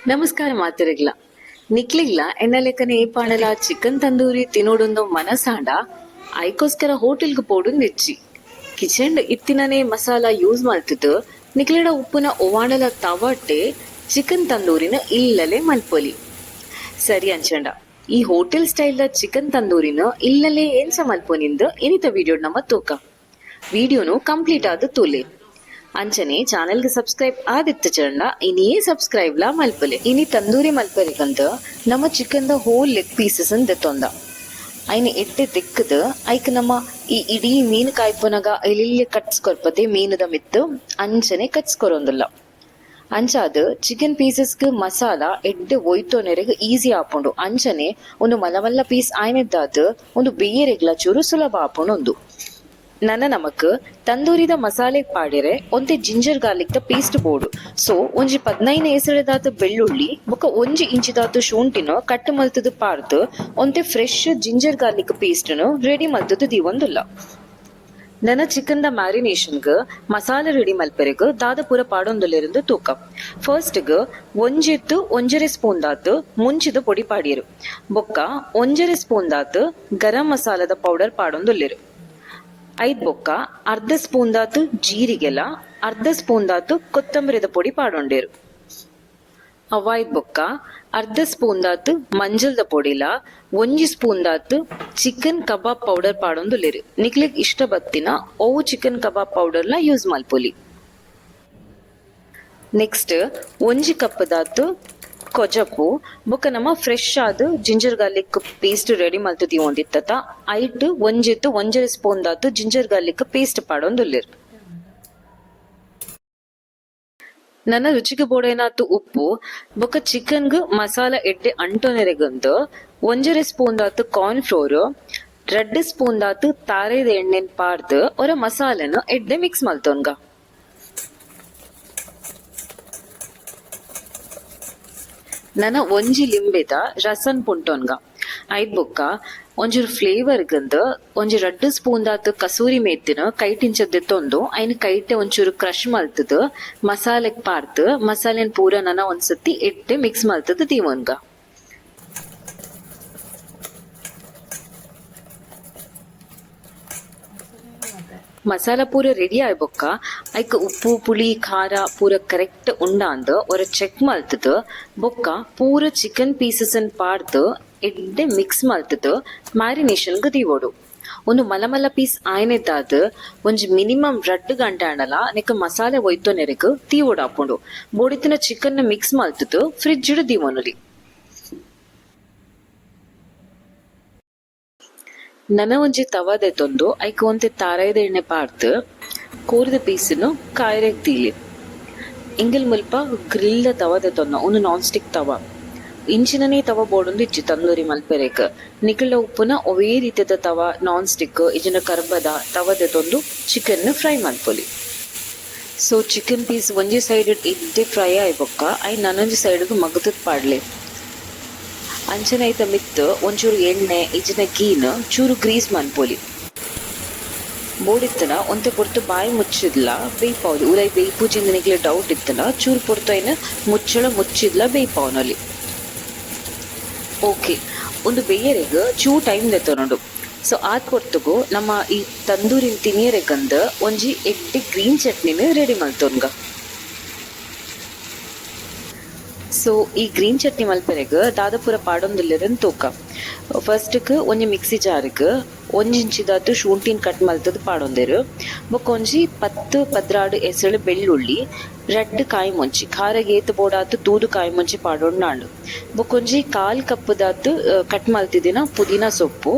ನಮಸ್ಕಾರ ಮಾತಿರಗ್ಲ ನಿಕ್ಲಿಗ್ಲ ಎನ್ನ ಲೆಕ್ಕನೆ ಈ ಪಾಡಲ ಚಿಕನ್ ತಂದೂರಿ ತಿನ್ನೋಡೊಂದು ಮನಸಾಂಡ ಐಕೋಸ್ಕರ ಹೋಟೆಲ್ಗೆ ಪೋಡು ನೆಚ್ಚಿ ಕಿಚನ್ ಇತ್ತಿನನೆ ಮಸಾಲ ಯೂಸ್ ಮಾಡ್ತಿದ್ದು ನಿಕ್ಲಿಡ ಉಪ್ಪುನ ಒವಾಂಡಲ ತವಟ್ಟೆ ಚಿಕನ್ ತಂದೂರಿನ ಇಲ್ಲಲೇ ಮಲ್ಪೊಲಿ ಸರಿ ಅಂಚಂಡ ಈ ಹೋಟೆಲ್ ಸ್ಟೈಲ್ ಚಿಕನ್ ತಂದೂರಿನ ಇಲ್ಲಲೇ ಏನ್ಸ ಮಲ್ಪೊನಿಂದ ಇನಿತ ವಿಡಿಯೋ ನಮ್ಮ ತೂಕ ವಿಡಿಯೋನು ಕಂಪ್ಲೀಟ್ ಆದ ತೂಲೆ ಅಂಚನೆ ಚಾನೆಲ್ಗೆ ಸಬ್ಸ್ಕ್ರೈಬ್ ಆದಿತ್ತ ಚಂಡ ಇನಿಯೇ ಸಬ್ಸ್ಕ್ರೈಬ್ ಲಾ ಮಲ್ಪಲೆ ಇನಿ ತಂದೂರಿ ಮಲ್ಪರಿಗಂತ ನಮ್ಮ ಚಿಕನ್ ದ ಹೋಲ್ ಲೆಗ್ ಪೀಸಸ್ ದೆತ್ತೊಂದ ಐನ ಎಡ್ಡೆ ತೆಕ್ಕದ ಐಕ್ ನಮ್ಮ ಈ ಇಡೀ ಮೀನು ಕಾಯ್ಪುನಗ ಇಲ್ಲಿ ಕಟ್ಸ್ಕೊರ್ಪದೆ ಮೀನದ ಮಿತ್ತು ಅಂಚನೆ ಕಟ್ಸ್ಕೊರೊಂದಿಲ್ಲ ಅಂಚಾದ ಚಿಕನ್ ಪೀಸಸ್ಗೆ ಮಸಾಲ ಎಡ್ಡೆ ಒಯ್ತೋನೆರೆಗೆ ಈಸಿ ಆಪುಂಡು ಅಂಚನೆ ಒಂದು ಮಲ್ಲ ಪೀಸ್ ಆಯ್ನೆದ್ದಾದ ಒಂದು ಬೇಯರೆಗ್ಲ ಚೂರು ಸುಲಭ ಆಪುಂಡು ಒಂದು ನನ್ನ ನಮಕ್ ತಂದೂರಿದ ಮಸಾಲೆ ಪಾಡಿರೆ ಒಂತೆ ಜಿಂಜರ್ ಗಾರ್ಲಿಕ್ ದ ಪೇಸ್ಟ್ ಬೋಡು ಸೊ ಒಂಜಿ 15 ಎಸಳೆದಾತ ಬೆಳ್ಳುಳ್ಳಿ ಬೊಕ 1 ಇಂಚಿದಾತ ಶುಂಠಿನ ಕಟ್ ಮಲ್ತದ ಪಾರ್ದು ಒಂತೆ ಫ್ರೆಶ್ ಜಿಂಜರ್ ಗಾರ್ಲಿಕ್ ಪೇಸ್ಟ್ ನು ರೆಡಿ ಮಲ್ತದ ದೀವೊಂದುಲ್ಲ ನನ್ನ ಚಿಕನ್ ದ ಮ್ಯಾರಿನೇಷನ್ಗ್ ಮಸಾಲೆ ರೆಡಿ ಮಲ್ಪೆರೆಗ್ ದಾದ ಪೂರ ಪಾಡೊಂದುಲ್ಲೆರಂದು ತೂಕ ಫಸ್ಟ್ ಗ್ ಒಂಜೆತ್ತು 1.5 ಸ್ಪೂನ್ ದಾತ್ ಮುಂಚಿದ ಪೊಡಿ ಪಾಡಿಯರು ಬೊಕ್ಕ 1.5 ಸ್ಪೂನ್ ದಾತ್ ಗರಂ ಮಸಾಲದ ಪೌಡರ್ ಪಾಡೊಂದುಲ್ಲೆರು ಐದ್ ಬೊಕ್ಕ ಅರ್ಧ ಸ್ಪೂನ್ ದಾತು ಜೀರಿಗೆಲ ಅರ್ಧ ಸ್ಪೂನ್ ದಾತು ಕೊತ್ತಂಬರಿದ ಪೊಡಿ ಪಾಡೊಂಡೇರು ಅವಾಯ್ದ್ ಬೊಕ್ಕ ಅರ್ಧ ಸ್ಪೂನ್ ದಾತು ಮಂಜಲ್ದ ಪೊಡಿಲ 1 ಸ್ಪೂನ್ ದಾತು ಚಿಕನ್ ಕಬಾಬ್ ಪೌಡರ್ ಪಾಡೊಂದುಲ್ಲೆರು ನಿಕ್ಲೆಗ್ ಇಷ್ಟ ಬತ್ತಿನ ಓವು ಚಿಕನ್ ಕಬಾಬ್ ಪೌಡರ್ಲ ಯೂಸ್ ಮಲ್ಪೊಲಿ ನೆಕ್ಸ್ಟ್ 1 ಕಪ್ ದಾತು ಕೊಜಪು ಬೊಕ ನಮ್ಮ ಫ್ರೆಶ್ ಆದ ಜಿಂಜರ್ ಗಾರ್ಲಿಕ್ ಪೇಸ್ಟ್ ರೆಡಿ ಮಲ್ತದಿ ಒಂದಿತ್ತ ಐಟ್ ಒಂಜೆತ್ತು 1.5 ಸ್ಪೂನ್ ದಾತು ಜಿಂಜರ್ ಗಾರ್ಲಿಕ್ ಪೇಸ್ಟ್ ಪಾಡೊಂದುಲ್ಲೆರ್ ನನ್ನ ರುಚಿಗೆ ಬೋಡೇನಾತು ಉಪ್ಪು ಬೊಕ ಚಿಕನ್ಗ್ ಮಸಾಲ ಎಡ್ಡೆ ಅಂಟೊನೆರೆಗಂತ 1.5 ಸ್ಪೂನ್ ದಾತು ಕಾರ್ನ್ ಫ್ಲೋರ್ 2 ಸ್ಪೂನ್ ದಾತು ತಾರೆದ ಎಣ್ಣೆನ್ ಪಾರ್ದು ಒರ ಮಸಾಲೆನ ಎಡ್ಡೆ ಮಿಕ್ಸ್ ಮಲ್ತೊನ್ಗ ನನ್ನ ಒಂಜಿ ಲಿಂಬೆದ ರಸನ್ ಪುಂಟೊನ್ಗ ಐದ್ ಬೊಕ್ಕ ಒಂಜೂರು ಫ್ಲೇವರ್ ಗಂದ ಒಂಜಿ 2 ಸ್ಪೂನ್ ದಾತ್ ಕಸೂರಿ ಮೇತಿನ ಕೈಟಿಂಚದ್ದೆ ತೊಂದು ಐನ್ ಕೈಟೆ ಒಂಚೂರು ಕ್ರಶ್ ಮಲ್ತದ ಮಸಾಲೆಗ್ ಪಾರ್ದ್ ಮಸಾಲೆನ್ ಪೂರ ನನ್ನ ಒಂದ್ಸತಿ ಎಡ್ಡೆ ಮಿಕ್ಸ್ ಮಲ್ತದ ದೀವನ್ಗ ಮಸಾಲ ಪೂರ ರೆಡಿ ಆಯ್ಬೊಕ್ಕ ಐಕ್ ಉಪ್ಪು ಪುಳಿ ಖಾರ ಪೂರ ಕರೆಕ್ಟ್ ಉಂಡ ಅಂದ್ ಒರ ಚೆಕ್ ಮಲ್ತದ ಬೊಕ್ಕ ಪೂರ ಚಿಕನ್ ಪೀಸಸ್ ಅನ್ ಪಾರ್ದ್ ಎಡ್ಡೆ ಮಿಕ್ಸ್ ಮಲ್ತದ ಮ್ಯಾರಿನೇಷನ್ಗ್ ದೀವೋಡು ಒಂದು ಮಲ್ಲ ಪೀಸ್ ಆಯ್ನೆದ್ದಾದ ಒಂಜಿ ಮಿನಿಮಮ್ 2 ಗಂಟೆ ಆಂಡಲ ನೆಕ್ ಮಸಾಲೆ ಒಯ್ತೊನೆರೆಗ್ ತೀವೋಡು ಹಾಪುಂಡು ಬೋಡಿತಿನ ಚಿಕನ್ ನ ಮಿಕ್ಸ್ ಮಲ್ತದ ಫ್ರಿಡ್ಜ್ ದೀವೊನುಲಿ ನನ್ನ ಒಂಜಿ ತವದೆ ತೊಂದು ಐಕ್ ಒಂತೆ ತಾರಾಯ್ದ ಎಣ್ಣೆ ಪಾರ್ದ್ ಕೋರಿದ ಪೀಸನ್ನು ಕಾಯ್ರೆಗ್ ದೀಲಿ ಇಂಗಲ್ ಮುಲ್ಪ ಗ್ರಿಲ್ದ ತವದೆ ತೊಂದ ಒಂದು ನಾನ್ ಸ್ಟಿಕ್ ತವ ಇಂಚಿನನೇ ತವ ಬೋಡೊಂದು ಇಜ್ಜಿ ತಂದೂರಿ ಮಲ್ಪೆರೆಗ್ ನಿಕಲ್ಡ ಉಪ್ಪುನ ಒವೇ ರೀತಿಯ ತವ ನಾನ್ ಸ್ಟಿಕ್ ಇಜಿನ ಕರ್ಬದ ತವದೆ ತೊಂದು ಚಿಕನ್ ಫ್ರೈ ಮಲ್ಪೊಲಿ ಸೊ ಚಿಕನ್ ಪೀಸ್ ಒಂಜಿ ಸೈಡ್ ಇದ್ದೆ ಫ್ರೈ ಆಯ್ಬೊಕ್ಕ ಐ ನನ್ನೊಂಜಿ ಸೈಡ್ಗ್ ಮಗದದ್ ಪಾಡ್ಲೆ ಅಂಚನೆ ಐತ ಮಿತ್ ಒಂಚೂರು ಎಣ್ಣೆ ಇಜಿನ ಗೀನ್ ಚೂರು ಗ್ರೀಸ್ ಮನ್ಪೊಲಿ ಬೋಡಿತ್ತನ ಒಂತೆ ಪೊರ್ತು ಬಾಯಿ ಮುಚ್ಚಿದ್ಲ ಬೇಯ್ಪಾವ್ಲಿ ಉಲೈ ಬೇಯ್ಪುಜಿಂದ ನಿಗ್ಲೆ ಡೌಟ್ ಇತ್ತನ ಚೂರು ಪೊರ್ತು ಐನ ಮುಚ್ಚಳ ಮುಚ್ಚಿದ್ಲ ಬೇಯ್ಪಾವ್ನಲ್ಲಿ ಓಕೆ ಒಂದು ಬೇಯರೆಗ್ ಚೂ ಟೈಮ್ ದೆತ್ತೊನೊಂಡು ಸೊ ಆದ್ ಪೊರ್ತುಗು ನಮ್ಮ ಈ ತಂದೂರಿನ ತಿನಿಯರೆಗಂದ ಒಂಜಿ ಎಡ್ಡೆ ಗ್ರೀನ್ ಚಟ್ನಿನ ರೆಡಿ ಮಲ್ತೊನ್ಗ ಸೊ ಈ ಗ್ರೀನ್ ಚಟ್ನಿ ಮಲ್ಪೆರೆಗ್ ದಾದ ಪೂರ ಪಾಡೊಂದುಲ್ಲೆರನ್ ತೂಕ ಫಸ್ಟ್ಗ್ ಒಂಜಿ ಮಿಕ್ಸಿ ಜಾರ್ಗ್ 1 ಇಂಚಿದಾತು ಶುಂಠಿನ್ ಕಟ್ ಮಲ್ತದ್ ಪಾಡೊಂದೆರ್ ಬೊಕ ಒಂಜಿ 10-12 ಎಸಳು ಬೆಳ್ಳುಳ್ಳಿ 2 ಕಾಯಿ ಮುಂಚಿ ಖಾರಗ್ ಏತ್ ಬೋಡಾತು ತೂದು ಕಾಯಿ ಮುಂಚಿ ಪಾಡೊಂಡಾಂಡು ಬೊಕ ಒಂಜಿ 1/4 ಕಪ್ ದಾತು ಕಟ್ ಮಲ್ತಿದಿನ ಪುದೀನ ಸೊಪ್ಪು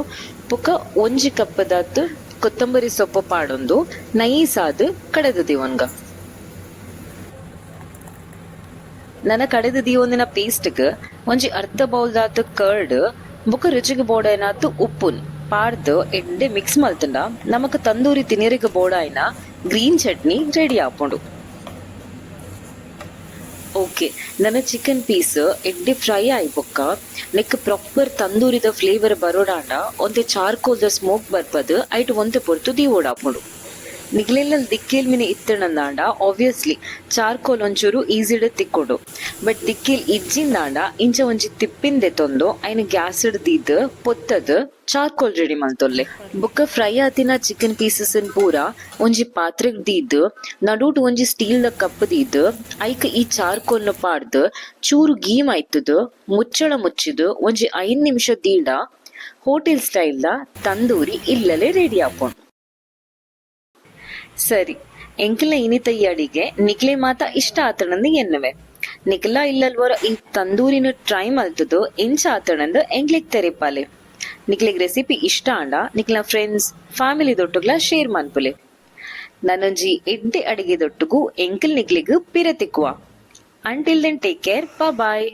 ಬೊಕ 1 ಕಪ್ ದಾತು ಕೊತ್ತಂಬರಿ ಸೊಪ್ಪು ಪಾಡೊಂದು ನೈಸ್ ಆದ್ ಕಡೆದ ದಿವನ್ಗ ನನ್ನ ಕಡೆದ ದಿವೊಂದಿನ ಪೇಸ್ಟ್ಗ್ ಒಂಜಿ ಅರ್ಧ ಬೌಲ್ ದಾತ್ ಕರ್ಡ್ ಬೊಕ ರುಚಿಗೆ ಬೋಡಾಯ್ನಾತು ಉಪ್ಪುನ್ ಪಾರ್ದ್ ಎಡ್ಡೆ ಮಿಕ್ಸ್ ಮಲ್ತಂಡ ನಮಕ್ ತಂದೂರಿ ತಿನಿಯರಿಗ ಬೋಡಾಯ್ನ ಗ್ರೀನ್ ಚಟ್ನಿ ರೆಡಿ ಆಪುಂಡು ಓಕೆ ನನ್ನ ಚಿಕನ್ ಪೀಸ್ ಎಡ್ಡೆ ಫ್ರೈ ಆಯ್ಬೊಕ್ಕ ನೆಕ್ ಪ್ರಾಪರ್ ತಂದೂರಿದ ಫ್ಲೇವರ್ ಬರೋಡಾಂಡ ಒಂತೆ ಚಾರ್ಕೋಲ್ದ ಸ್ಮೋಕ್ ಬರ್ಪದ್ ಐಟ್ ಒಂತೆ ಪೊರ್ತು ದೀವೋಡಾಪುಂಡು ನಿಕ್ಲೆಲ್ಲ ದಿಕ್ಕೇಲ್ ಮಿನಿ ಇತ್ತಣಂದಾಂಡ ಆಬ್ವಿಯಸ್ಲಿ ಚಾರ್ಕೋಲ್ ಒಂಚೂರು ಈಸಿಡ್ ತಿಕ್ಕೊಡು. ಬಟ್ ದಿಕ್ಕೇಲ್ ಇಜ್ಜಿಂದಾಂಡ ಇಂಚ ಒಂಜಿ ತಿಪ್ಪಿಂದೆ ತೊಂದು ಐನ ಗ್ಯಾಸ್ ಹಿಡ್ದಿದ್ ಪೊತ್ತದ್ ಚಾರ್ಕೋಲ್ ರೆಡಿ ಮಲ್ತೊಲ್ಲೆ. ಬೊಕ್ಕ ಫ್ರೈ ಆತಿನ ಚಿಕನ್ ಪೀಸಸ್ ಪೂರ ಒಂಜಿ ಪಾತ್ರೆಗ್ ದೀದ್ ನಡೂಟ್ ಒಂಜಿ ಸ್ಟೀಲ್ ದ ಕಪ್ ದೀದ್ ಐಕ್ ಈ ಚಾರ್ಕೋಲ್ ನ ಪಾಡ್ದ್ ಚೂರು ಗೀ ಮೈತದ್ ಮುಚ್ಚಳ ಮುಚ್ಚಿದ್ ಒಂಜಿ 5 ನಿಮಿಷ ದೀಡ ಹೋಟೆಲ್ ಸ್ಟೈಲ್ ದ ತಂದೂರಿ ಇಲ್ಲಲೇ ರೆಡಿ ಆಪುಂಡು. ಸರಿ, ಎಂಕಲ್ನ ಇನಿತ ಈ ಅಡಿಗೆ ನಿಕ್ಲೆ ಮಾತ ಇಷ್ಟ ಆತಣಂದು ಎನ್ನುವೆ. ನಿಕ್ಲ ಇಲ್ಲಲ್ವರ ಈ ತಂದೂರಿನ ಟ್ರೈ ಮಲ್ತದು ಎಂಚ ಆತಣಂದು ಎಂಕ್ಲೆಗ್ ತೆರೆಪಾಲೆ. ನಿಕ್ಲೆಗ್ ರೆಸಿಪಿ ಇಷ್ಟ ಆಂಡ ನಿಕ್ಲ ಫ್ರೆಂಡ್ಸ್ ಫ್ಯಾಮಿಲಿ ದೊಟ್ಟುಗ್ಲ ಶೇರ್ ಮನ್ಪುಲೆ. ನನೊಂಜಿ ಎಡ್ಡೆ ಅಡಿಗೆ ದೊಟ್ಟುಗು ಎಂಕಲ್ ನಿಕ್ಲೆಗ್ ಪಿರ ತಿಕ್ಕುವ. ಅಂಟಿಲ್ ದೆನ್ ಟೇಕ್ ಕೇರ್, ಬಾಯ್.